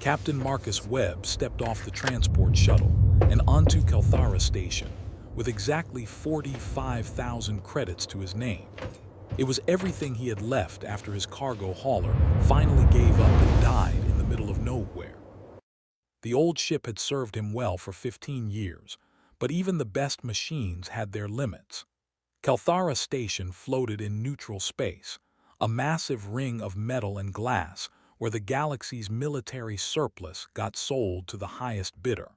Captain Marcus Webb stepped off the transport shuttle and onto Calthara Station with exactly 45,000 credits to his name. It was everything he had left after his cargo hauler finally gave up and died in the middle of nowhere. The old ship had served him well for 15 years, but even the best machines had their limits. Calthara Station floated in neutral space, a massive ring of metal and glass where the galaxy's military surplus got sold to the highest bidder.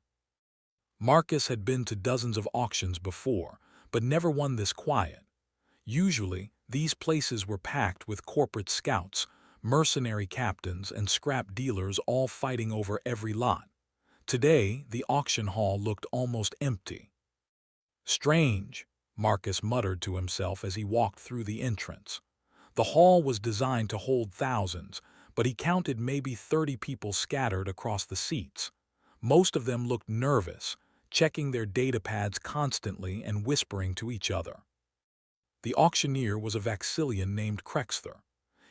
Marcus had been to dozens of auctions before, but never one this quiet. Usually, these places were packed with corporate scouts, mercenary captains, and scrap dealers all fighting over every lot. Today, the auction hall looked almost empty. "Strange," Marcus muttered to himself as he walked through the entrance. The hall was designed to hold thousands, but he counted maybe 30 people scattered across the seats. Most of them looked nervous, checking their datapads constantly and whispering to each other. The auctioneer was a Vaxillian named Crexther.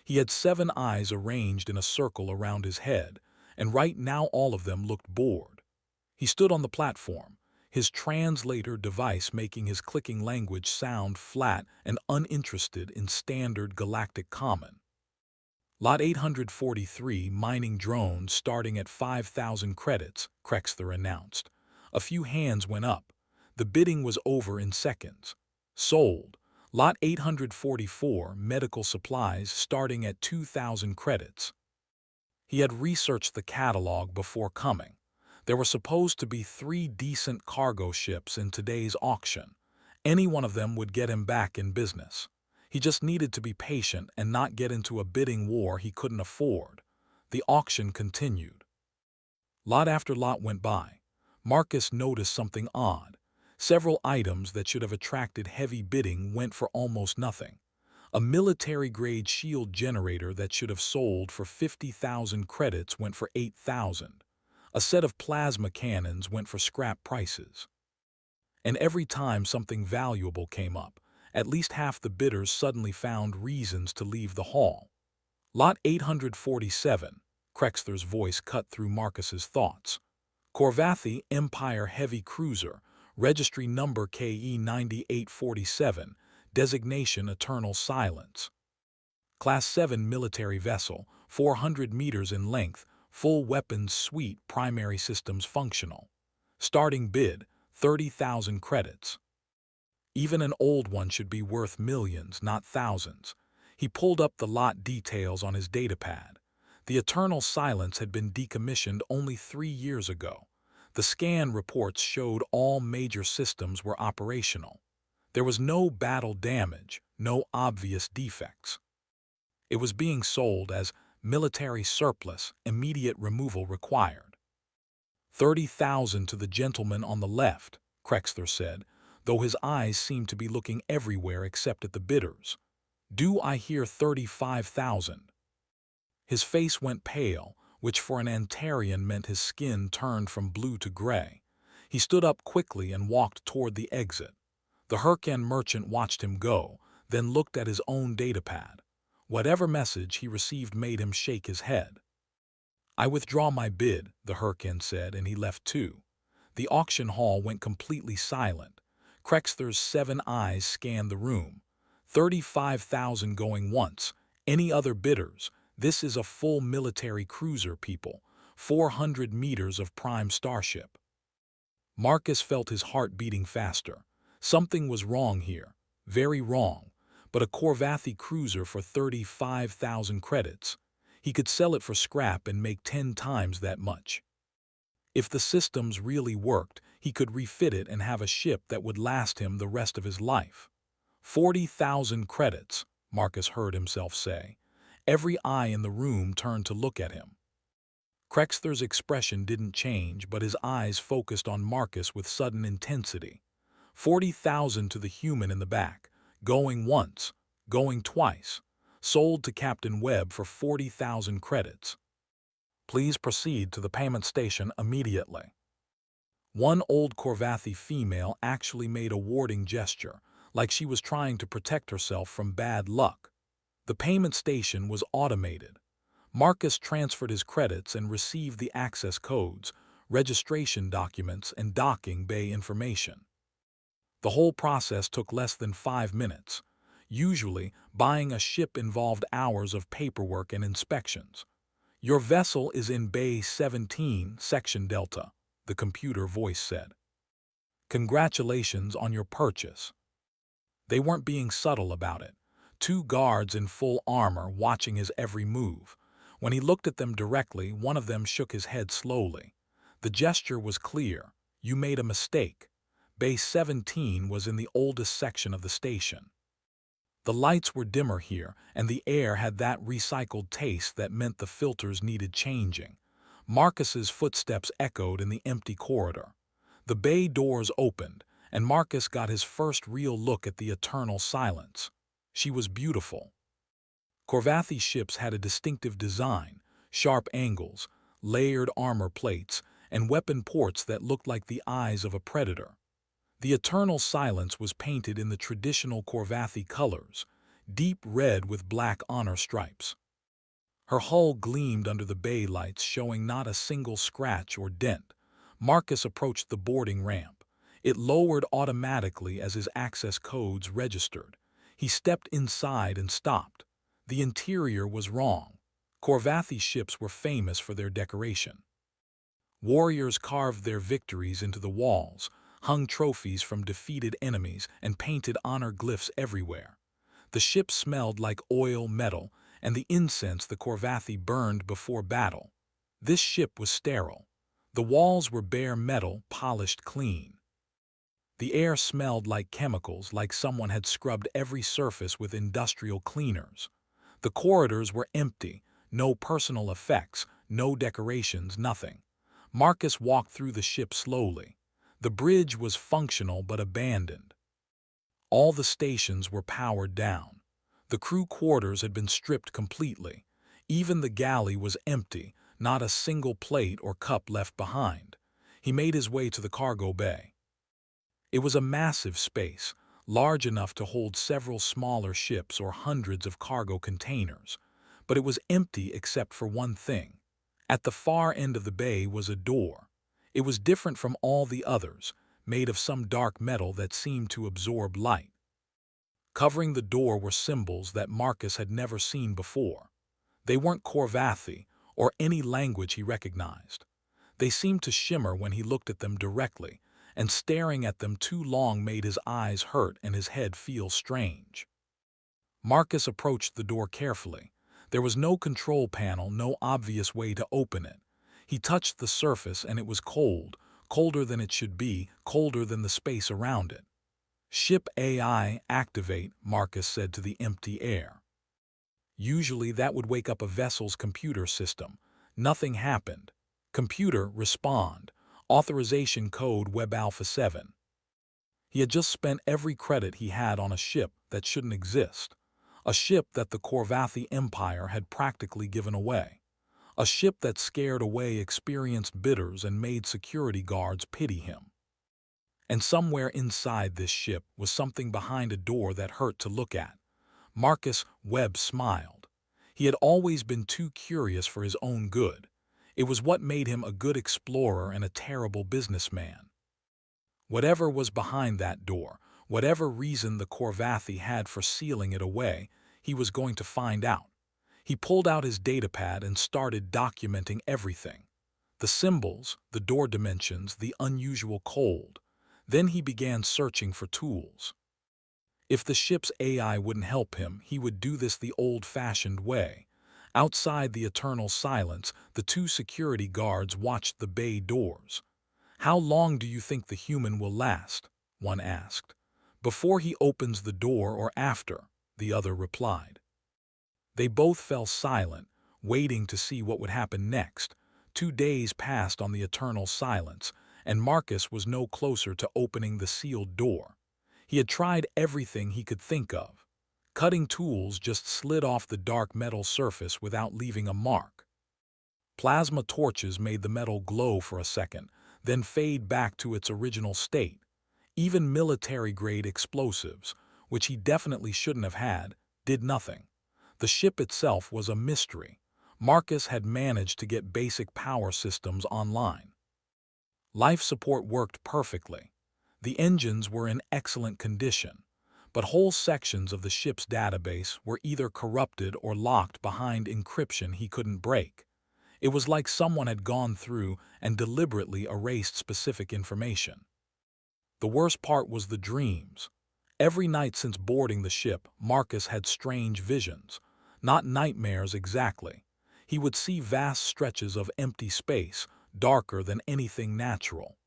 He had 7 eyes arranged in a circle around his head, and right now all of them looked bored. He stood on the platform, his translator device making his clicking language sound flat and uninterested in standard Galactic Common. Lot 843 mining drones starting at 5,000 credits, Crexther announced. A few hands went up. The bidding was over in seconds. Sold. Lot 844 medical supplies starting at 2,000 credits. He had researched the catalog before coming. There were supposed to be 3 decent cargo ships in today's auction. Any one of them would get him back in business. He just needed to be patient and not get into a bidding war he couldn't afford. The auction continued. Lot after lot went by. Marcus noticed something odd. Several items that should have attracted heavy bidding went for almost nothing. A military-grade shield generator that should have sold for 50,000 credits went for 8,000. A set of plasma cannons went for scrap prices. And every time something valuable came up, at least half the bidders suddenly found reasons to leave the hall. Lot 847, Crexther's voice cut through Marcus's thoughts. Corvathi Empire Heavy Cruiser, registry number KE9847, designation Eternal Silence. Class 7 military vessel, 400 meters in length, full weapons suite, primary systems functional. Starting bid, 30,000 credits. Even an old one should be worth millions, not thousands. He pulled up the lot details on his datapad. The Eternal Silence had been decommissioned only 3 years ago. The scan reports showed all major systems were operational. There was no battle damage, no obvious defects. It was being sold as military surplus, immediate removal required. 30,000 to the gentleman on the left, Crexther said, though his eyes seemed to be looking everywhere except at the bidders. Do I hear 35,000? His face went pale, which for an Antarian meant his skin turned from blue to gray. He stood up quickly and walked toward the exit. The Hyrcan merchant watched him go, then looked at his own datapad. Whatever message he received made him shake his head. "I withdraw my bid," the Hyrcan said, and he left too. The auction hall went completely silent. Crexther's 7 eyes scanned the room. 35,000 going once. Any other bidders? This is a full military cruiser, people. 400 meters of prime starship. Marcus felt his heart beating faster. Something was wrong here. Very wrong. But a Corvathi cruiser for 35,000 credits. He could sell it for scrap and make 10 times that much. If the systems really worked, he could refit it and have a ship that would last him the rest of his life. 40,000 credits, Marcus heard himself say. Every eye in the room turned to look at him. Crexther's expression didn't change, but his eyes focused on Marcus with sudden intensity. 40,000 to the human in the back. Going once, going twice. Sold to Captain Webb for 40,000 credits. Please proceed to the payment station immediately. One old Corvathi female actually made a warding gesture, like she was trying to protect herself from bad luck. The payment station was automated. Marcus transferred his credits and received the access codes, registration documents, and docking bay information. The whole process took less than 5 minutes. Usually, buying a ship involved hours of paperwork and inspections. "Your vessel is in Bay 17, Section Delta," the computer voice said. "Congratulations on your purchase." They weren't being subtle about it. 2 guards in full armor watching his every move. When he looked at them directly, one of them shook his head slowly. The gesture was clear. "You made a mistake. Bay 17 was in the oldest section of the station. The lights were dimmer here, and the air had that recycled taste that meant the filters needed changing." Marcus's footsteps echoed in the empty corridor. The bay doors opened, and Marcus got his first real look at the eternal silence. She was beautiful. Corvathi ships had a distinctive design: sharp angles, layered armor plates, and weapon ports that looked like the eyes of a predator. The eternal silence was painted in the traditional Corvathi colors, deep red with black honor stripes. Her hull gleamed under the bay lights, showing not a single scratch or dent. Marcus approached the boarding ramp. It lowered automatically as his access codes registered. He stepped inside and stopped. The interior was wrong. Corvathi ships were famous for their decoration. Warriors carved their victories into the walls, hung trophies from defeated enemies, and painted honor glyphs everywhere. The ship smelled like oil, metal, and the incense the Corvathi burned before battle. This ship was sterile. The walls were bare metal, polished clean. The air smelled like chemicals, like someone had scrubbed every surface with industrial cleaners. The corridors were empty, no personal effects, no decorations, nothing. Marcus walked through the ship slowly. The bridge was functional but abandoned. All the stations were powered down. The crew quarters had been stripped completely. Even the galley was empty, not a single plate or cup left behind. He made his way to the cargo bay. It was a massive space, large enough to hold several smaller ships or hundreds of cargo containers. But it was empty except for one thing. At the far end of the bay was a door. It was different from all the others, made of some dark metal that seemed to absorb light. Covering the door were symbols that Marcus had never seen before. They weren't Corvathi or any language he recognized. They seemed to shimmer when he looked at them directly, and staring at them too long made his eyes hurt and his head feel strange. Marcus approached the door carefully. There was no control panel, no obvious way to open it. He touched the surface and it was cold, colder than it should be, colder than the space around it. "Ship AI activate," Marcus said to the empty air. Usually that would wake up a vessel's computer system. Nothing happened. "Computer, respond. Authorization code Web Alpha 7. He had just spent every credit he had on a ship that shouldn't exist. A ship that the Corvathi Empire had practically given away. A ship that scared away experienced bidders and made security guards pity him. And somewhere inside this ship was something behind a door that hurt to look at. Marcus Webb smiled. He had always been too curious for his own good. It was what made him a good explorer and a terrible businessman. Whatever was behind that door, whatever reason the Corvathi had for sealing it away, he was going to find out. He pulled out his datapad and started documenting everything. The symbols, the door dimensions, the unusual cold. Then he began searching for tools. If the ship's AI wouldn't help him, he would do this the old-fashioned way. Outside the eternal silence, the 2 security guards watched the bay doors. "How long do you think the human will last?" one asked. "Before he opens the door or after?" the other replied. They both fell silent, waiting to see what would happen next. 2 days passed on the eternal silence, and Marcus was no closer to opening the sealed door. He had tried everything he could think of. Cutting tools just slid off the dark metal surface without leaving a mark. Plasma torches made the metal glow for a second, then fade back to its original state. Even military-grade explosives, which he definitely shouldn't have had, did nothing. The ship itself was a mystery. Marcus had managed to get basic power systems online. Life support worked perfectly. The engines were in excellent condition, but whole sections of the ship's database were either corrupted or locked behind encryption he couldn't break. It was like someone had gone through and deliberately erased specific information. The worst part was the dreams. Every night since boarding the ship, Marcus had strange visions. Not nightmares exactly. He would see vast stretches of empty space, darker than anything natural.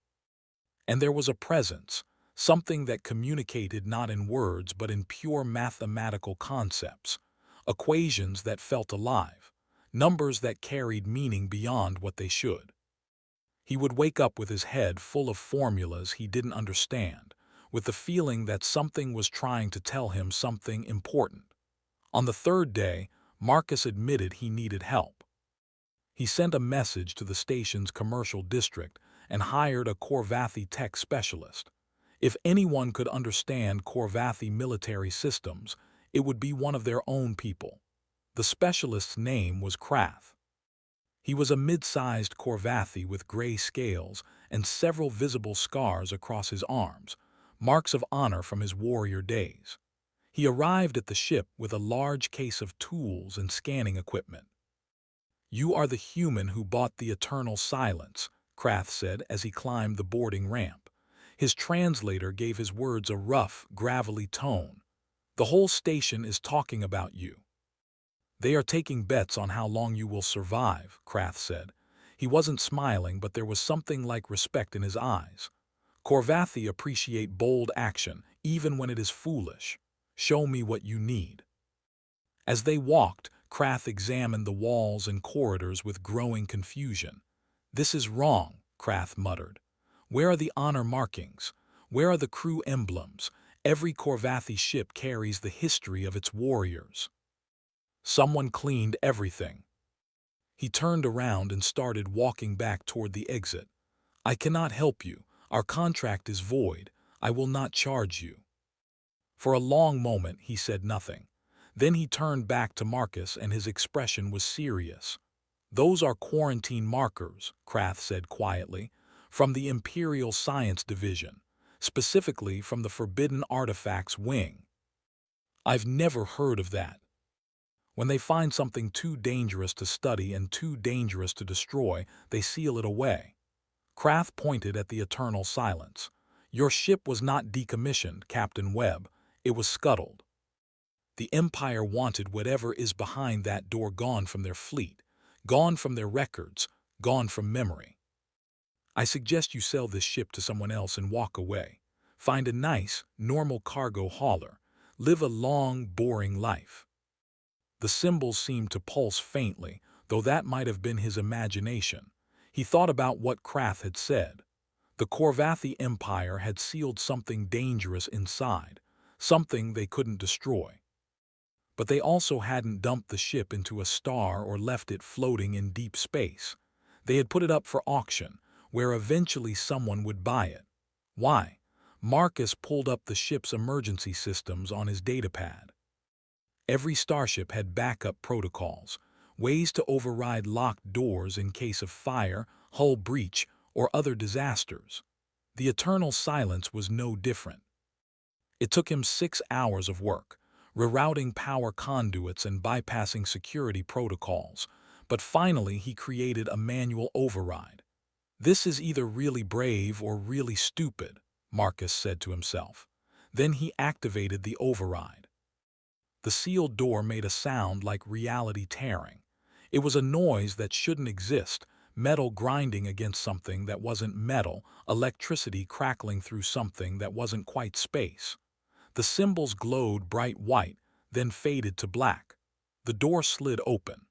And there was a presence, something that communicated not in words but in pure mathematical concepts, equations that felt alive, numbers that carried meaning beyond what they should. He would wake up with his head full of formulas he didn't understand, with the feeling that something was trying to tell him something important. On the third day, Marcus admitted he needed help. He sent a message to the station's commercial district and hired a Corvathi tech specialist. If anyone could understand Corvathi military systems, it would be one of their own people. The specialist's name was Krath. He was a mid-sized Corvathi with gray scales and several visible scars across his arms, marks of honor from his warrior days. He arrived at the ship with a large case of tools and scanning equipment. "You are the human who bought the eternal silence," Krath said as he climbed the boarding ramp. His translator gave his words a rough, gravelly tone. "The whole station is talking about you." "They are taking bets on how long you will survive," Krath said. He wasn't smiling, but there was something like respect in his eyes. "Corvathi appreciate bold action, even when it is foolish. Show me what you need." As they walked, Krath examined the walls and corridors with growing confusion. "This is wrong," Krath muttered. "Where are the honor markings? Where are the crew emblems? Every Corvathi ship carries the history of its warriors." Someone cleaned everything. He turned around and started walking back toward the exit. "I cannot help you. Our contract is void. I will not charge you." For a long moment he said nothing. Then he turned back to Marcus and his expression was serious. "Those are quarantine markers," Krath said quietly, "from the Imperial Science Division, specifically from the Forbidden Artifacts Wing." "I've never heard of that." "When they find something too dangerous to study and too dangerous to destroy, they seal it away." Krath pointed at the eternal silence. "Your ship was not decommissioned, Captain Webb. It was scuttled. The Empire wanted whatever is behind that door gone from their fleet, gone from their records, gone from memory. I suggest you sell this ship to someone else and walk away. Find a nice, normal cargo hauler. Live a long, boring life." The symbols seemed to pulse faintly, though that might have been his imagination. He thought about what Krath had said. The Corvathi Empire had sealed something dangerous inside, something they couldn't destroy. But they also hadn't dumped the ship into a star or left it floating in deep space. They had put it up for auction, where eventually someone would buy it. Why? Marcus pulled up the ship's emergency systems on his datapad. Every starship had backup protocols, ways to override locked doors in case of fire, hull breach, or other disasters. The eternal silence was no different. It took him 6 hours of work, rerouting power conduits and bypassing security protocols, but finally he created a manual override. "This is either really brave or really stupid," Marcus said to himself. Then he activated the override. The sealed door made a sound like reality tearing. It was a noise that shouldn't exist, metal grinding against something that wasn't metal, electricity crackling through something that wasn't quite space. The symbols glowed bright white, then faded to black. The door slid open.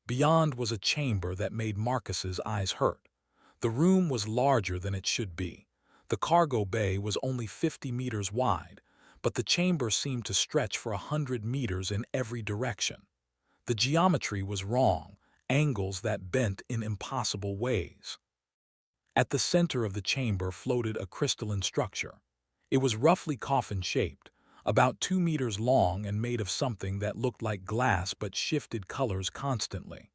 Beyond was a chamber that made Marcus's eyes hurt. The room was larger than it should be. The cargo bay was only 50 meters wide, but the chamber seemed to stretch for 100 meters in every direction. The geometry was wrong, angles that bent in impossible ways. At the center of the chamber floated a crystalline structure. It was roughly coffin-shaped, about 2 meters long and made of something that looked like glass but shifted colors constantly.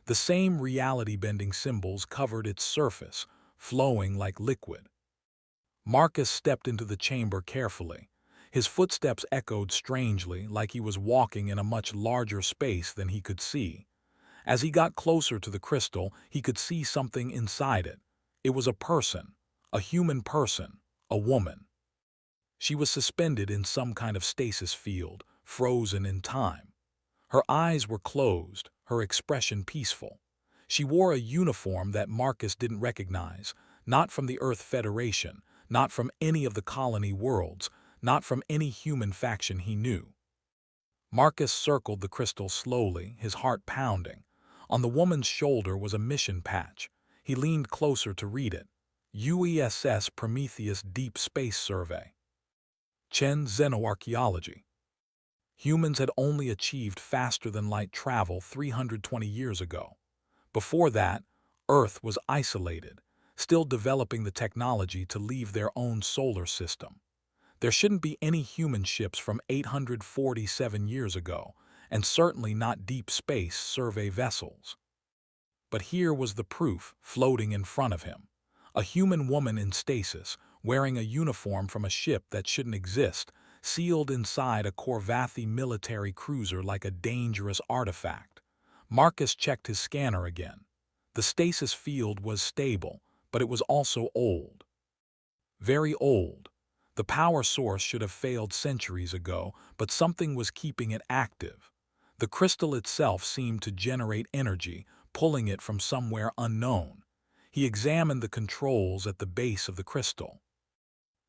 The same reality-bending symbols covered its surface, flowing like liquid. Marcus stepped into the chamber carefully. His footsteps echoed strangely, like he was walking in a much larger space than he could see. As he got closer to the crystal, he could see something inside it. It was a person, a human person, a woman. She was suspended in some kind of stasis field, frozen in time. Her eyes were closed, her expression peaceful. She wore a uniform that Marcus didn't recognize, not from the Earth Federation, not from any of the colony worlds, not from any human faction he knew. Marcus circled the crystal slowly, his heart pounding. On the woman's shoulder was a mission patch. He leaned closer to read it. UESS Prometheus Deep Space Survey. Chen Xenoarchaeology. Humans had only achieved faster-than-light travel 320 years ago. Before that, Earth was isolated, still developing the technology to leave their own solar system. There shouldn't be any human ships from 847 years ago, and certainly not deep space survey vessels. But here was the proof floating in front of him. A human woman in stasis, wearing a uniform from a ship that shouldn't exist, sealed inside a Corvathi military cruiser like a dangerous artifact. Marcus checked his scanner again. The stasis field was stable, but it was also old. Very old. The power source should have failed centuries ago, but something was keeping it active. The crystal itself seemed to generate energy, pulling it from somewhere unknown. He examined the controls at the base of the crystal.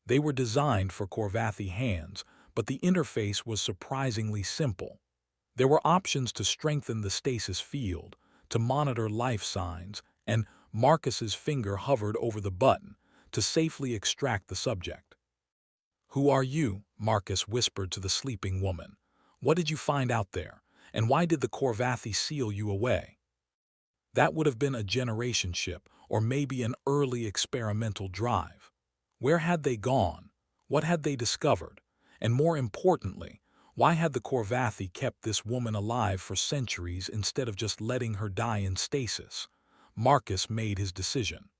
They were designed for Corvathi hands, but the interface was surprisingly simple. There were options to strengthen the stasis field, to monitor life signs, and Marcus's finger hovered over the button to safely extract the subject. "Who are you?" Marcus whispered to the sleeping woman. "What did you find out there, and why did the Corvathi seal you away?" That would have been a generation ship, or maybe an early experimental drive. Where had they gone? What had they discovered? And more importantly, why had the Corvathi kept this woman alive for centuries instead of just letting her die in stasis? Marcus made his decision.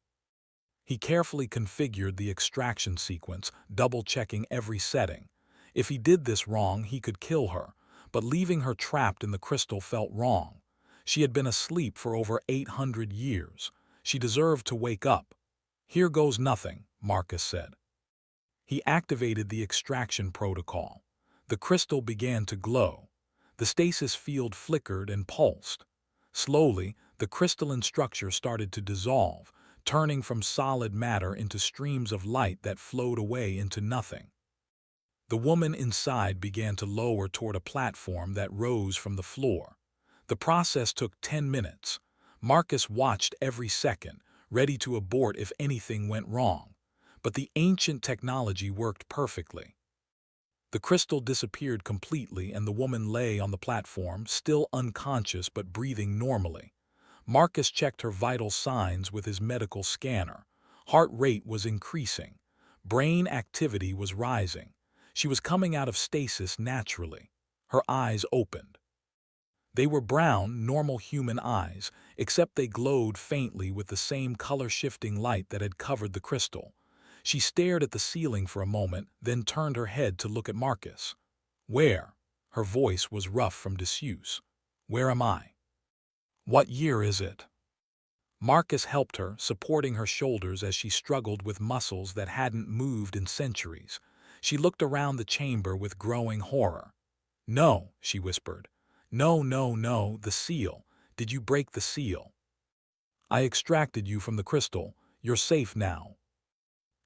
He carefully configured the extraction sequence, double-checking every setting. If he did this wrong, he could kill her, but leaving her trapped in the crystal felt wrong. She had been asleep for over 800 years. She deserved to wake up. "Here goes nothing," Marcus said. He activated the extraction protocol. The crystal began to glow. The stasis field flickered and pulsed. Slowly, the crystalline structure started to dissolve, turning from solid matter into streams of light that flowed away into nothing. The woman inside began to lower toward a platform that rose from the floor. The process took 10 minutes. Marcus watched every second, ready to abort if anything went wrong. But the ancient technology worked perfectly. The crystal disappeared completely and the woman lay on the platform, still unconscious but breathing normally. Marcus checked her vital signs with his medical scanner. Heart rate was increasing. Brain activity was rising. She was coming out of stasis naturally. Her eyes opened. They were brown, normal human eyes, except they glowed faintly with the same color-shifting light that had covered the crystal. She stared at the ceiling for a moment, then turned her head to look at Marcus. "Where?" Her voice was rough from disuse. "Where am I? What year is it?" Marcus helped her, supporting her shoulders as she struggled with muscles that hadn't moved in centuries. She looked around the chamber with growing horror. "No," she whispered. "No, no, no, the seal. Did you break the seal? I extracted you from the crystal. You're safe now."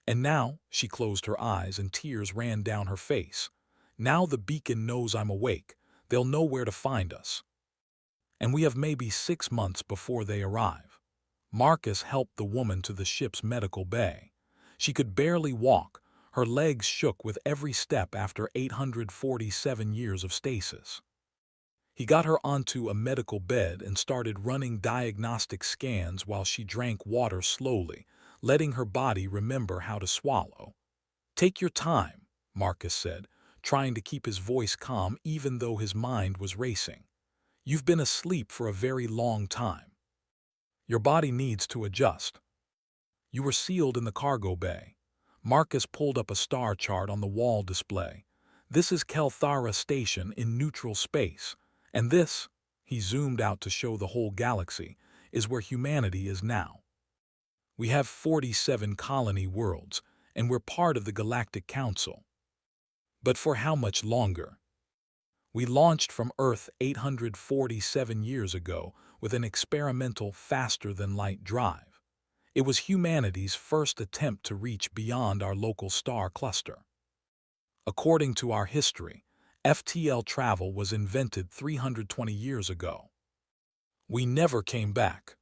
And now, she closed her eyes and tears ran down her face. "Now the beacon knows I'm awake. They'll know where to find us. And we have maybe 6 months before they arrive." Marcus helped the woman to the ship's medical bay. She could barely walk. Her legs shook with every step after 847 years of stasis. He got her onto a medical bed and started running diagnostic scans while she drank water slowly, letting her body remember how to swallow. "Take your time," Marcus said. trying to keep his voice calm even though his mind was racing. You've been asleep for a very long time. Your body needs to adjust. You were sealed in the cargo bay. Marcus pulled up a star chart on the wall display. This is Kelthara Station in neutral space, and this, he zoomed out to show the whole galaxy, is where humanity is now. We have 47 colony worlds, and we're part of the Galactic Council. But for how much longer? We launched from Earth 847 years ago with an experimental faster-than-light drive. It was humanity's first attempt to reach beyond our local star cluster. According to our history, FTL travel was invented 320 years ago. We never came back.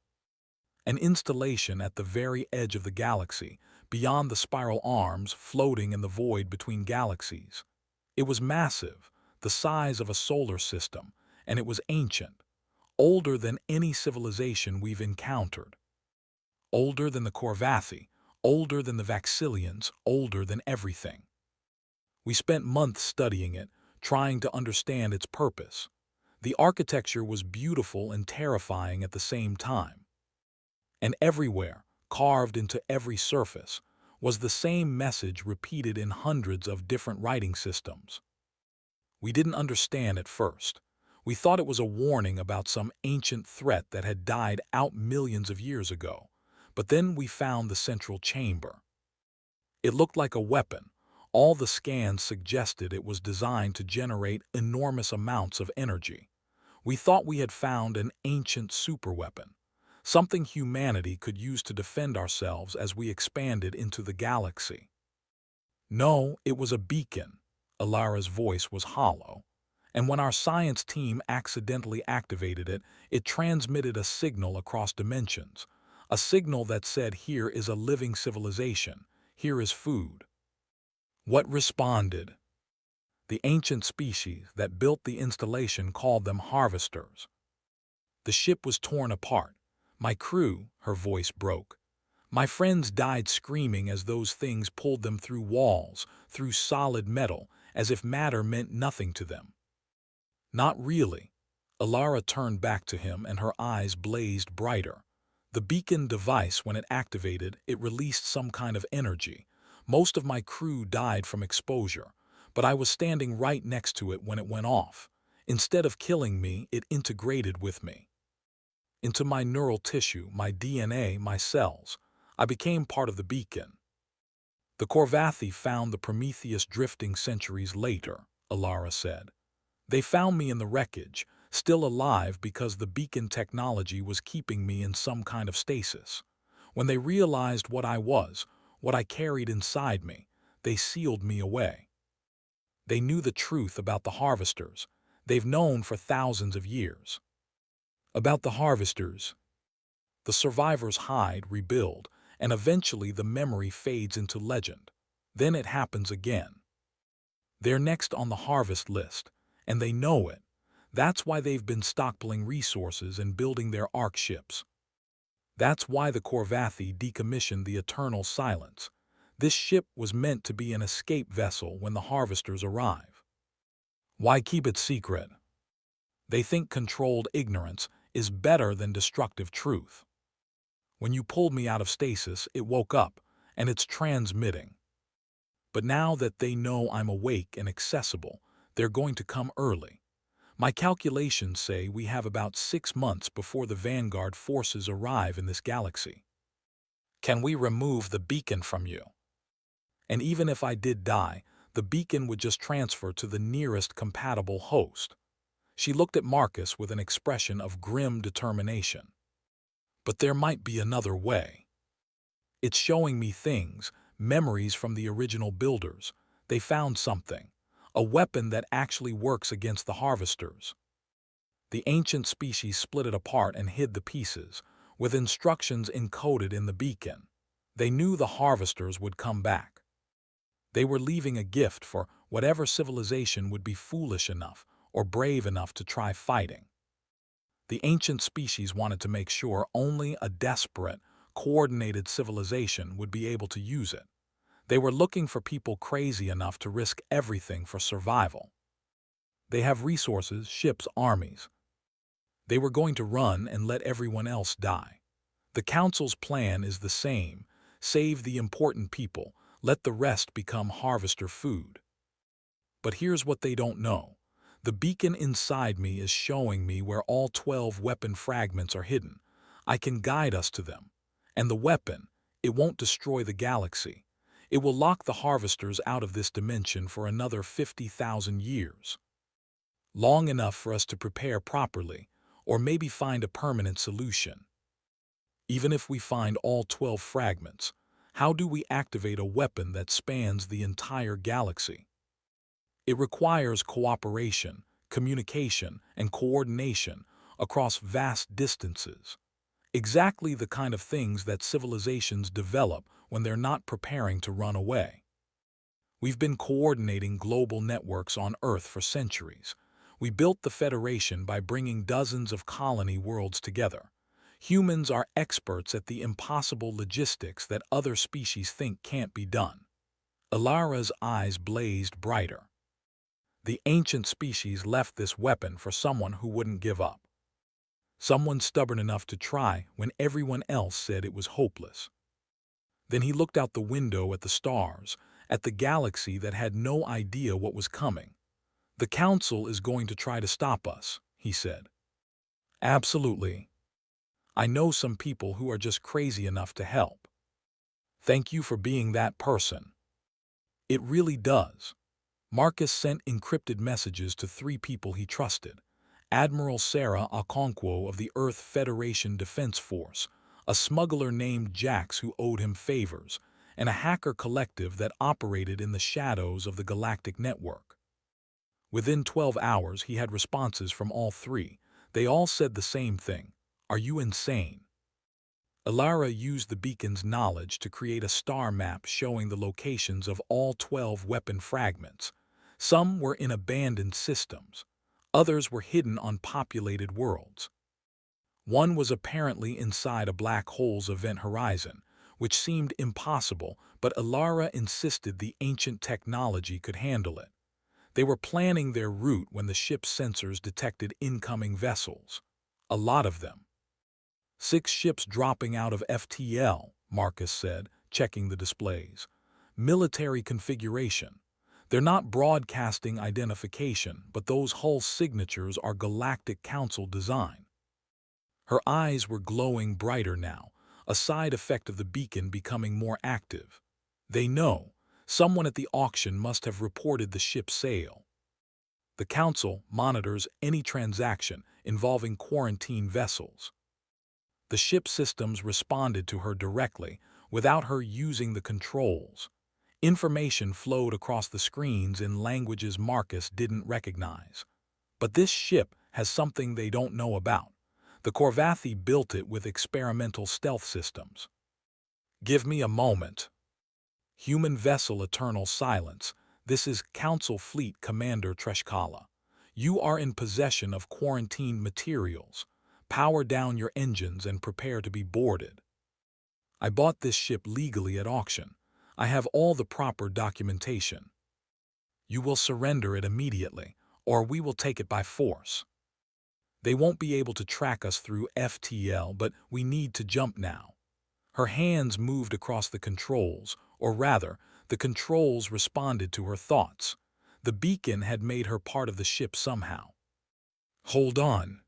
An installation at the very edge of the galaxy, beyond the spiral arms floating in the void between galaxies. It was massive, the size of a solar system, and it was ancient, older than any civilization we've encountered. Older than the Corvathi, older than the Vaxillians, older than everything. We spent months studying it, trying to understand its purpose. The architecture was beautiful and terrifying at the same time. And everywhere, carved into every surface, was the same message repeated in hundreds of different writing systems. We didn't understand at first. We thought it was a warning about some ancient threat that had died out millions of years ago. But then we found the central chamber. It looked like a weapon. All the scans suggested it was designed to generate enormous amounts of energy. We thought we had found an ancient superweapon, something humanity could use to defend ourselves as we expanded into the galaxy. No, it was a beacon. Alara's voice was hollow. And when our science team accidentally activated it, it transmitted a signal across dimensions. A signal that said, here is a living civilization, here is food. What responded? The ancient species that built the installation called them harvesters. The ship was torn apart. My crew, her voice broke. My friends died screaming as those things pulled them through walls, through solid metal, as if matter meant nothing to them. Not really. Alara turned back to him and her eyes blazed brighter. The beacon device, when it activated, it released some kind of energy. Most of my crew died from exposure, but I was standing right next to it when it went off. Instead of killing me, it integrated with me. Into my neural tissue, my DNA, my cells. I became part of the beacon. The Corvathi found the Prometheus drifting centuries later, Alara said. They found me in the wreckage, still alive because the beacon technology was keeping me in some kind of stasis. When they realized what I was, what I carried inside me, they sealed me away. They knew the truth about the harvesters. They've known for thousands of years. About the harvesters. The survivors hide, rebuild, and eventually the memory fades into legend. Then it happens again. They're next on the harvest list, and they know it. That's why they've been stockpiling resources and building their ark ships. That's why the Corvathi decommissioned the Eternal Silence. This ship was meant to be an escape vessel when the harvesters arrive. Why keep it secret? They think controlled ignorance is better than destructive truth. When you pulled me out of stasis, it woke up, and it's transmitting. But now that they know I'm awake and accessible, they're going to come early. My calculations say we have about 6 months before the Vanguard forces arrive in this galaxy. Can we remove the beacon from you? And even if I did die, the beacon would just transfer to the nearest compatible host. She looked at Marcus with an expression of grim determination. But there might be another way. It's showing me things, memories from the original builders. They found something. A weapon that actually works against the harvesters. The ancient species split it apart and hid the pieces, with instructions encoded in the beacon. They knew the harvesters would come back. They were leaving a gift for whatever civilization would be foolish enough or brave enough to try fighting. The ancient species wanted to make sure only a desperate, coordinated civilization would be able to use it. They were looking for people crazy enough to risk everything for survival. They have resources, ships, armies. They were going to run and let everyone else die. The Council's plan is the same: save the important people, let the rest become harvester food. But here's what they don't know. The beacon inside me is showing me where all 12 weapon fragments are hidden. I can guide us to them. And the weapon, it won't destroy the galaxy. It will lock the harvesters out of this dimension for another 50,000 years. Long enough for us to prepare properly, or maybe find a permanent solution. Even if we find all 12 fragments, how do we activate a weapon that spans the entire galaxy? It requires cooperation, communication, and coordination across vast distances. Exactly the kind of things that civilizations develop when they're not preparing to run away. We've been coordinating global networks on Earth for centuries. We built the Federation by bringing dozens of colony worlds together. Humans are experts at the impossible logistics that other species think can't be done. Ilara's eyes blazed brighter. The ancient species left this weapon for someone who wouldn't give up. Someone stubborn enough to try when everyone else said it was hopeless. Then he looked out the window at the stars, at the galaxy that had no idea what was coming. "The Council is going to try to stop us," he said. "Absolutely. I know some people who are just crazy enough to help. Thank you for being that person." It really does. Marcus sent encrypted messages to 3 people he trusted: Admiral Sarah Okonkwo of the Earth Federation Defense Force, a smuggler named Jax who owed him favors, and a hacker collective that operated in the shadows of the Galactic network. Within 12 hours, he had responses from all 3. They all said the same thing: "Are you insane?" Ilara used the beacon's knowledge to create a star map showing the locations of all 12 weapon fragments. Some were in abandoned systems. Others were hidden on populated worlds. One was apparently inside a black hole's event horizon, which seemed impossible, but Ilara insisted the ancient technology could handle it. They were planning their route when the ship's sensors detected incoming vessels. A lot of them. 6 ships dropping out of FTL, Marcus said, checking the displays. Military configuration. They're not broadcasting identification, but those hull signatures are Galactic Council design. Her eyes were glowing brighter now, a side effect of the beacon becoming more active. They know. Someone at the auction must have reported the ship's sale. The Council monitors any transaction involving quarantine vessels. The ship systems responded to her directly, without her using the controls. Information flowed across the screens in languages Marcus didn't recognize. But this ship has something they don't know about. The Corvathi built it with experimental stealth systems. "Give me a moment." Human vessel Eternal Silence. This is Council Fleet Commander Treshkala. You are in possession of quarantined materials. Power down your engines and prepare to be boarded. I bought this ship legally at auction. I have all the proper documentation. You will surrender it immediately, or we will take it by force. They won't be able to track us through FTL, but we need to jump now. Her hands moved across the controls, or rather, the controls responded to her thoughts. The beacon had made her part of the ship somehow. Hold on.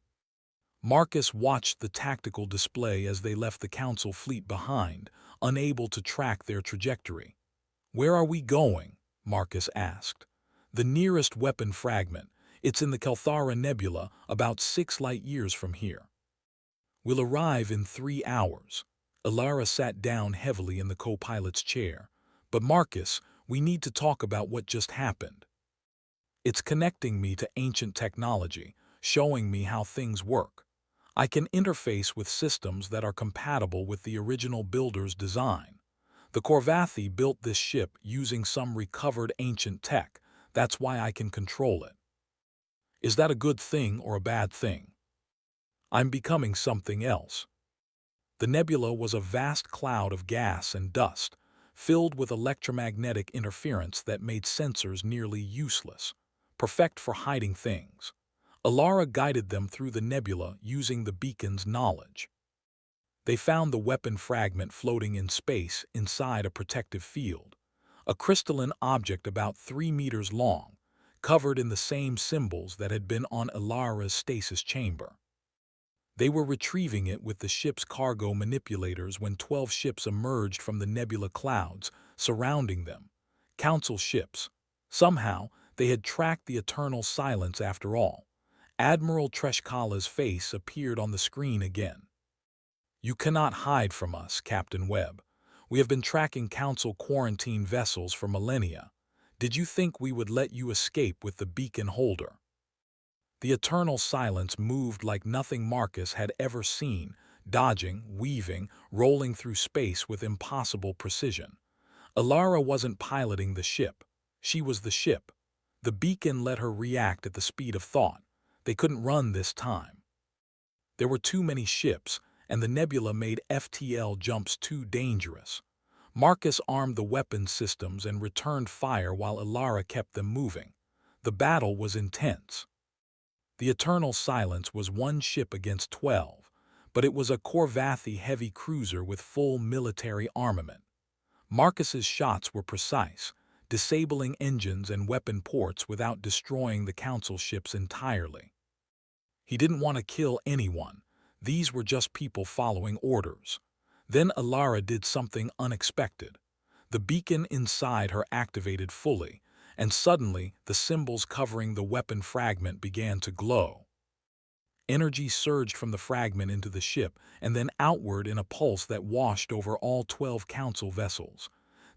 Marcus watched the tactical display as they left the Council fleet behind, unable to track their trajectory. "Where are we going?" Marcus asked. "The nearest weapon fragment. It's in the Kelthara Nebula, about 6 light-years from here. We'll arrive in 3 hours. Ilara sat down heavily in the co-pilot's chair. "But Marcus, we need to talk about what just happened. It's connecting me to ancient technology, showing me how things work. I can interface with systems that are compatible with the original builder's design. The Corvathi built this ship using some recovered ancient tech. That's why I can control it. Is that a good thing or a bad thing? I'm becoming something else." The nebula was a vast cloud of gas and dust, filled with electromagnetic interference that made sensors nearly useless, perfect for hiding things. Alara guided them through the nebula using the beacon's knowledge. They found the weapon fragment floating in space inside a protective field, a crystalline object about 3 meters long, covered in the same symbols that had been on Alara's stasis chamber. They were retrieving it with the ship's cargo manipulators when 12 ships emerged from the nebula clouds surrounding them. Council ships. Somehow, they had tracked the eternal silence after all. Admiral Treshkala's face appeared on the screen again. "You cannot hide from us, Captain Webb. We have been tracking Council quarantine vessels for millennia. Did you think we would let you escape with the beacon holder?" The eternal silence moved like nothing Marcus had ever seen, dodging, weaving, rolling through space with impossible precision. Alara wasn't piloting the ship. She was the ship. The beacon let her react at the speed of thought. They couldn't run this time. There were too many ships, and the nebula made FTL jumps too dangerous. Marcus armed the weapons systems and returned fire while Alara kept them moving. The battle was intense. The eternal silence was one ship against 12, but it was a Corvathi heavy cruiser with full military armament. Marcus's shots were precise, disabling engines and weapon ports without destroying the Council ships entirely. He didn't want to kill anyone. These were just people following orders. Then Alara did something unexpected. The beacon inside her activated fully, and suddenly the symbols covering the weapon fragment began to glow. Energy surged from the fragment into the ship and then outward in a pulse that washed over all 12 Council vessels.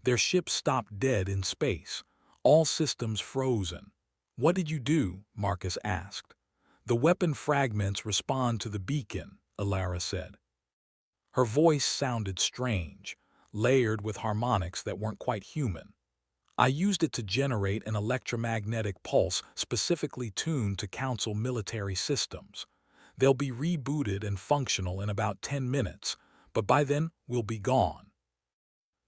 Their ships stopped dead in space, all systems frozen. "What did you do?" Marcus asked. "The weapon fragments respond to the beacon," Alara said. Her voice sounded strange, layered with harmonics that weren't quite human. "I used it to generate an electromagnetic pulse specifically tuned to Council military systems. They'll be rebooted and functional in about 10 minutes, but by then we'll be gone."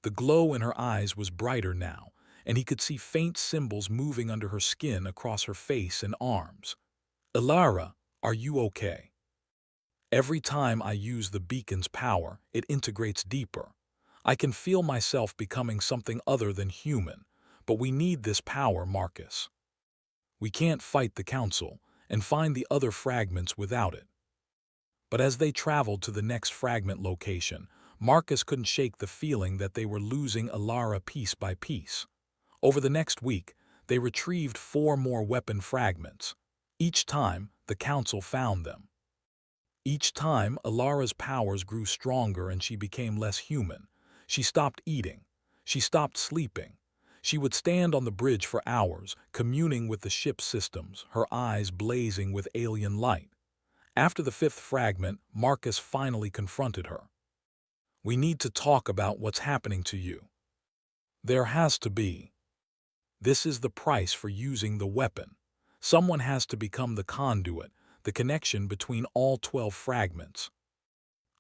The glow in her eyes was brighter now, and he could see faint symbols moving under her skin across her face and arms. "Alara, are you okay?" "Every time I use the beacon's power, it integrates deeper. I can feel myself becoming something other than human. But we need this power, Marcus. We can't fight the Council and find the other fragments without it." But as they traveled to the next fragment location, Marcus couldn't shake the feeling that they were losing Alara piece by piece. Over the next week, they retrieved 4 more weapon fragments. Each time, the Council found them. Each time, Alara's powers grew stronger and she became less human. She stopped eating. She stopped sleeping. She would stand on the bridge for hours, communing with the ship's systems, her eyes blazing with alien light. After the 5th fragment, Marcus finally confronted her. "We need to talk about what's happening to you." "There has to be. This is the price for using the weapon. Someone has to become the conduit, the connection between all 12 fragments."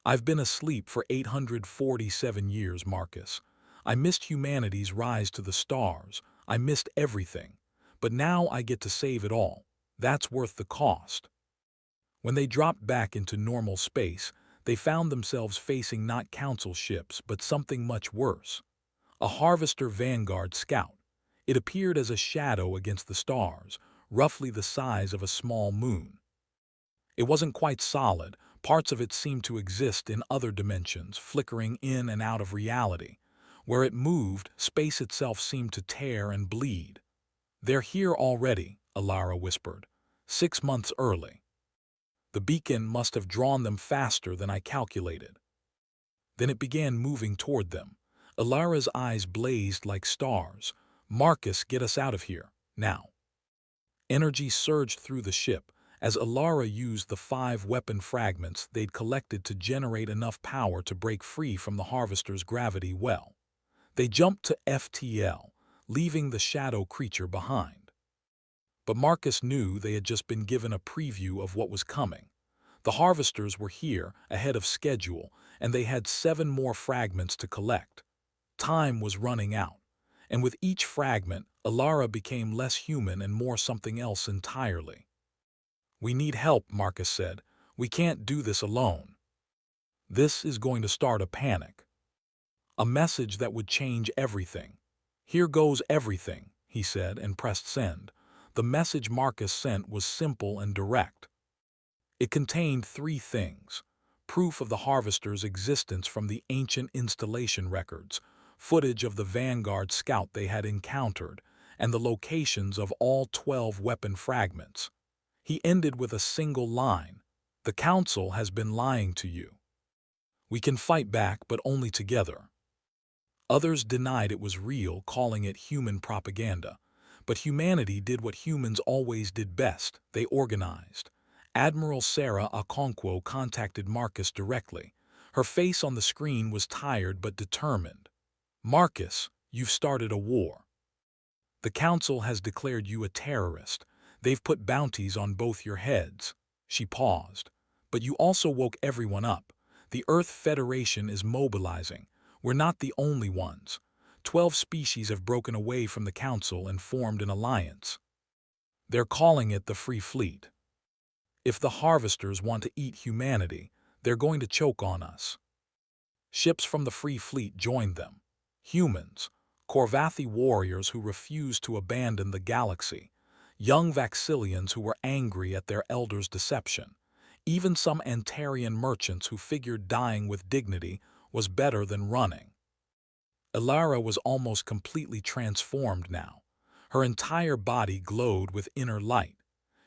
"I've been asleep for 847 years, Marcus. I missed humanity's rise to the stars. I missed everything. But now I get to save it all. That's worth the cost." When they dropped back into normal space, they found themselves facing not Council ships, but something much worse. A Harvester Vanguard scout. It appeared as a shadow against the stars, roughly the size of a small moon. It wasn't quite solid. Parts of it seemed to exist in other dimensions, flickering in and out of reality. Where it moved, space itself seemed to tear and bleed. "They're here already," Alara whispered. 6 months early. "The beacon must have drawn them faster than I calculated." Then it began moving toward them. Alara's eyes blazed like stars. "Marcus, get us out of here, now." Energy surged through the ship as Alara used the 5 weapon fragments they'd collected to generate enough power to break free from the Harvester's gravity well. They jumped to FTL, leaving the shadow creature behind. But Marcus knew they had just been given a preview of what was coming. The Harvesters were here, ahead of schedule, and they had 7 more fragments to collect. Time was running out, and with each fragment, Alara became less human and more something else entirely. "We need help," Marcus said. "We can't do this alone. This is going to start a panic." A message that would change everything. "Here goes everything," he said and pressed send. The message Marcus sent was simple and direct. It contained three things: proof of the Harvester's existence from the ancient installation records, footage of the Vanguard scout they had encountered, and the locations of all 12 weapon fragments. He ended with a single line: "The Council has been lying to you. We can fight back, but only together." Others denied it was real, calling it human propaganda. But humanity did what humans always did best: they organized. Admiral Sarah Okonkwo contacted Marcus directly. Her face on the screen was tired but determined. "Marcus, you've started a war. The Council has declared you a terrorist. They've put bounties on both your heads." She paused. "But you also woke everyone up. The Earth Federation is mobilizing. We're not the only ones. 12 species have broken away from the Council and formed an alliance. They're calling it the Free Fleet. If the Harvesters want to eat humanity, they're going to choke on us." Ships from the Free Fleet joined them. Humans, Corvathi warriors who refused to abandon the galaxy, young Vaxillians who were angry at their elders' deception, even some Antarian merchants who figured dying with dignity was better than running. Alara was almost completely transformed now. Her entire body glowed with inner light.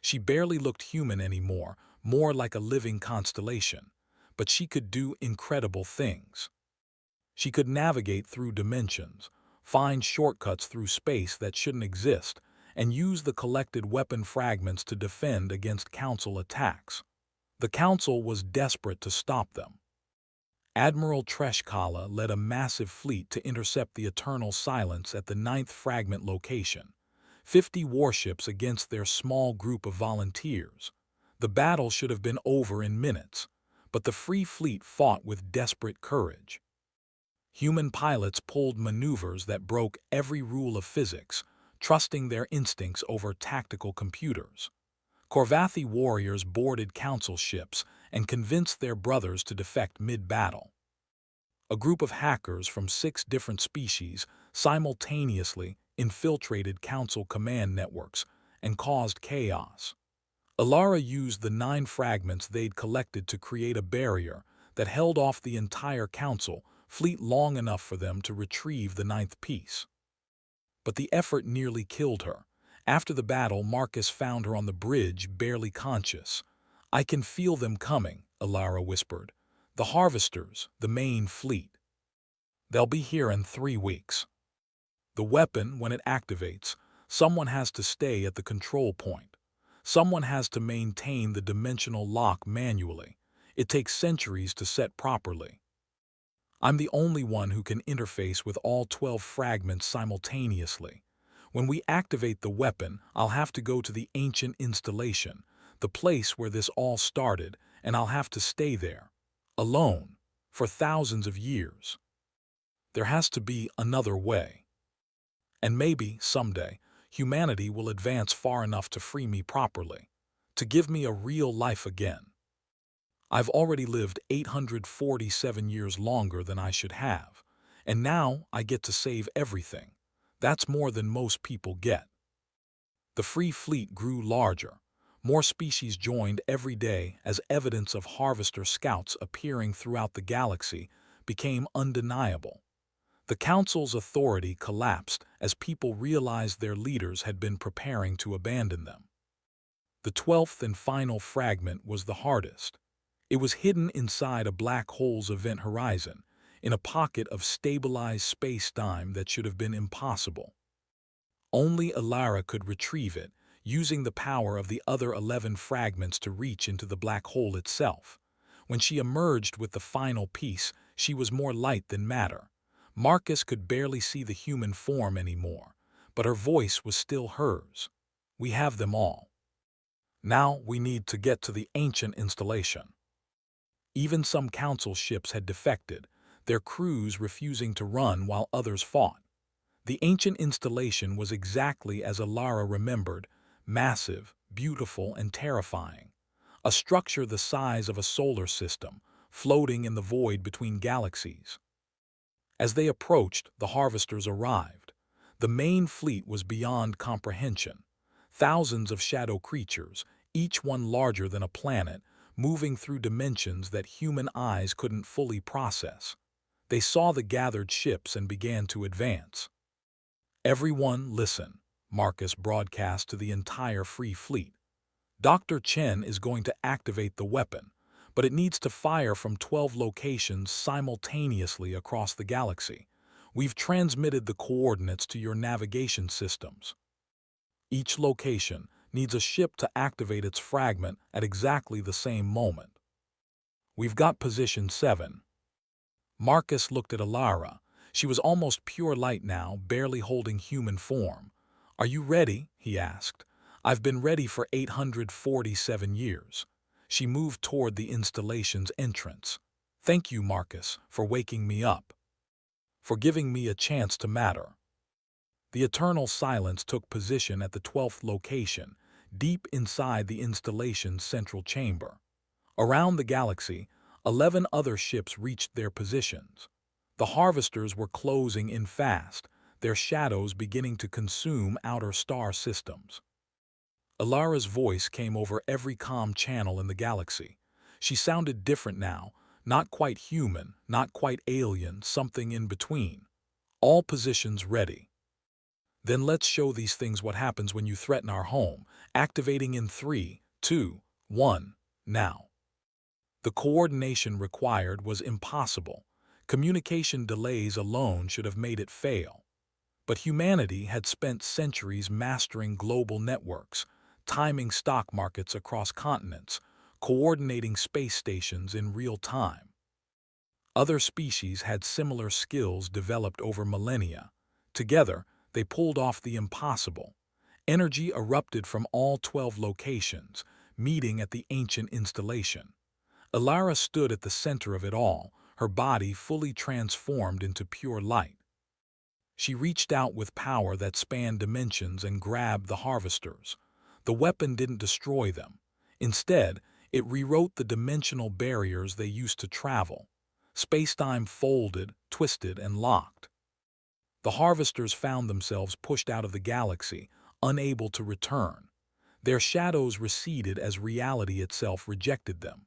She barely looked human anymore, more like a living constellation. But she could do incredible things. She could navigate through dimensions, find shortcuts through space that shouldn't exist, and use the collected weapon fragments to defend against Council attacks. The Council was desperate to stop them. Admiral Treshkala led a massive fleet to intercept the Eternal Silence at the 9th fragment location. 50 warships against their small group of volunteers. The battle should have been over in minutes, but the Free Fleet fought with desperate courage. Human pilots pulled maneuvers that broke every rule of physics, trusting their instincts over tactical computers. Corvathi warriors boarded Council ships and convinced their brothers to defect mid-battle. A group of hackers from 6 different species simultaneously infiltrated Council command networks and caused chaos. Alara used the 9 fragments they'd collected to create a barrier that held off the entire Council fleet long enough for them to retrieve the 9th piece. But the effort nearly killed her. After the battle, Marcus found her on the bridge, barely conscious. "I can feel them coming," Alara whispered. "The Harvesters, the main fleet. They'll be here in 3 weeks. The weapon, when it activates, someone has to stay at the control point. Someone has to maintain the dimensional lock manually. It takes centuries to set properly. I'm the only one who can interface with all 12 fragments simultaneously. When we activate the weapon, I'll have to go to the ancient installation, the place where this all started, and I'll have to stay there, alone, for thousands of years. There has to be another way. And maybe, someday, humanity will advance far enough to free me properly, to give me a real life again. I've already lived 847 years longer than I should have, and now I get to save everything. That's more than most people get." The Free Fleet grew larger. More species joined every day as evidence of Harvester scouts appearing throughout the galaxy became undeniable. The Council's authority collapsed as people realized their leaders had been preparing to abandon them. The 12th and final fragment was the hardest. It was hidden inside a black hole's event horizon, in a pocket of stabilized space-time that should have been impossible. Only Alara could retrieve it, using the power of the other 11 fragments to reach into the black hole itself. When she emerged with the final piece, she was more light than matter. Marcus could barely see the human form anymore, but her voice was still hers. "We have them all. Now we need to get to the ancient installation." Even some Council ships had defected. their crews refusing to run while others fought. The ancient installation was exactly as Alara remembered, massive, beautiful, and terrifying. A structure the size of a solar system, floating in the void between galaxies. As they approached, the harvesters arrived. The main fleet was beyond comprehension. Thousands of shadow creatures, each one larger than a planet, moving through dimensions that human eyes couldn't fully process. They saw the gathered ships and began to advance. "Everyone listen," Marcus broadcast to the entire Free Fleet. "Dr. Chen is going to activate the weapon, but it needs to fire from 12 locations simultaneously across the galaxy. We've transmitted the coordinates to your navigation systems. Each location needs a ship to activate its fragment at exactly the same moment. We've got position 7. Marcus looked at Alara. She was almost pure light now, barely holding human form. "Are you ready?" he asked. "I've been ready for 847 years. She moved toward the installation's entrance. "Thank you, Marcus, for waking me up. For giving me a chance to matter." The eternal silence took position at the 12th location, deep inside the installation's central chamber. Around the galaxy, 11 other ships reached their positions. The harvesters were closing in fast, their shadows beginning to consume outer star systems. Alara's voice came over every comm channel in the galaxy. She sounded different now, not quite human, not quite alien, something in between. "All positions ready. Then let's show these things what happens when you threaten our home, activating in 3, 2, 1, now." The coordination required was impossible. Communication delays alone should have made it fail. But humanity had spent centuries mastering global networks, timing stock markets across continents, coordinating space stations in real time. Other species had similar skills developed over millennia. Together, they pulled off the impossible. Energy erupted from all 12 locations, meeting at the ancient installation. Alara stood at the center of it all, her body fully transformed into pure light. She reached out with power that spanned dimensions and grabbed the harvesters. The weapon didn't destroy them. Instead, it rewrote the dimensional barriers they used to travel. Space-time folded, twisted, and locked. The harvesters found themselves pushed out of the galaxy, unable to return. Their shadows receded as reality itself rejected them.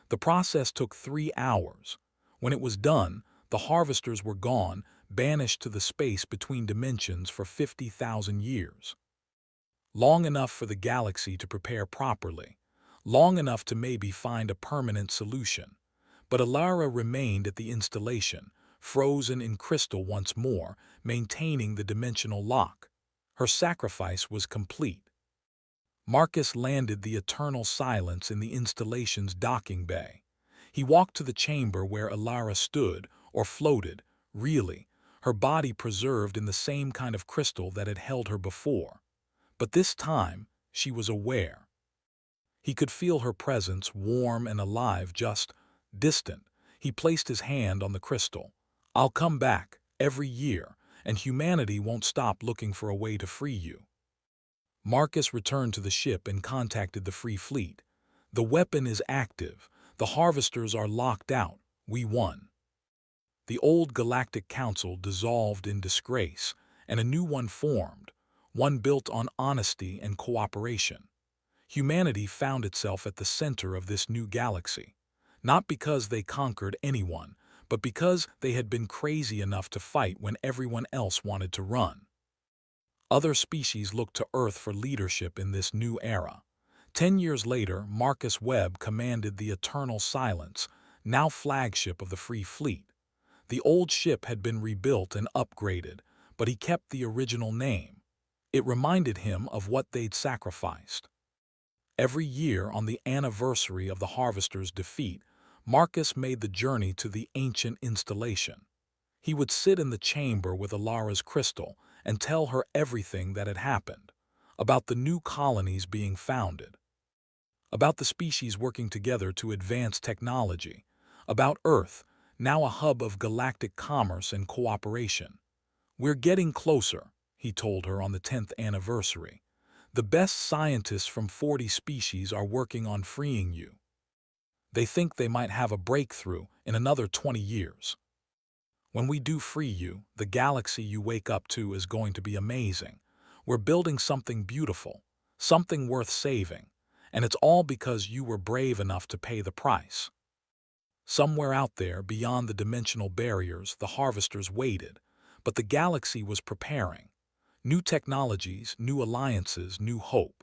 The process took 3 hours. When it was done, the harvesters were gone, banished to the space between dimensions for 50,000 years. Long enough for the galaxy to prepare properly. Long enough to maybe find a permanent solution. But Alara remained at the installation, frozen in crystal once more, maintaining the dimensional lock. Her sacrifice was complete. Marcus landed the eternal silence in the installation's docking bay. He walked to the chamber where Alara stood, or floated, really, her body preserved in the same kind of crystal that had held her before. But this time, she was aware. He could feel her presence, warm and alive, just distant. He placed his hand on the crystal. "I'll come back, every year, and humanity won't stop looking for a way to free you." Marcus returned to the ship and contacted the Free Fleet. "The weapon is active. The harvesters are locked out. We won." The old Galactic Council dissolved in disgrace, and a new one formed, one built on honesty and cooperation. Humanity found itself at the center of this new galaxy, not because they conquered anyone, but because they had been crazy enough to fight when everyone else wanted to run. Other species looked to Earth for leadership in this new era. 10 years later, Marcus Webb commanded the Eternal Silence, now flagship of the Free Fleet. The old ship had been rebuilt and upgraded, but he kept the original name. It reminded him of what they'd sacrificed. Every year, on the anniversary of the Harvester's defeat, Marcus made the journey to the ancient installation. He would sit in the chamber with Alara's crystal and tell her everything that had happened, about the new colonies being founded, about the species working together to advance technology, about Earth, now a hub of galactic commerce and cooperation. "We're getting closer," he told her on the 10th anniversary. "The best scientists from 40 species are working on freeing you. They think they might have a breakthrough in another 20 years. When we do free you, the galaxy you wake up to is going to be amazing. We're building something beautiful, something worth saving, and it's all because you were brave enough to pay the price." Somewhere out there, beyond the dimensional barriers, the harvesters waited, but the galaxy was preparing. New technologies, new alliances, new hope.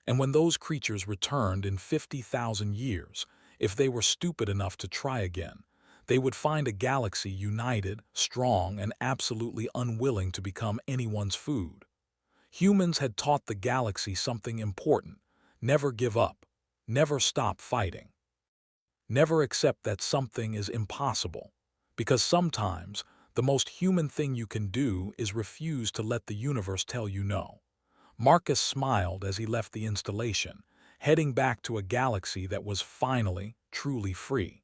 And when those creatures returned in 50,000 years, if they were stupid enough to try again, they would find a galaxy united, strong, and absolutely unwilling to become anyone's food. Humans had taught the galaxy something important: never give up, never stop fighting. Never accept that something is impossible, because sometimes the most human thing you can do is refuse to let the universe tell you no. Marcus smiled as he left the installation, heading back to a galaxy that was finally, truly free.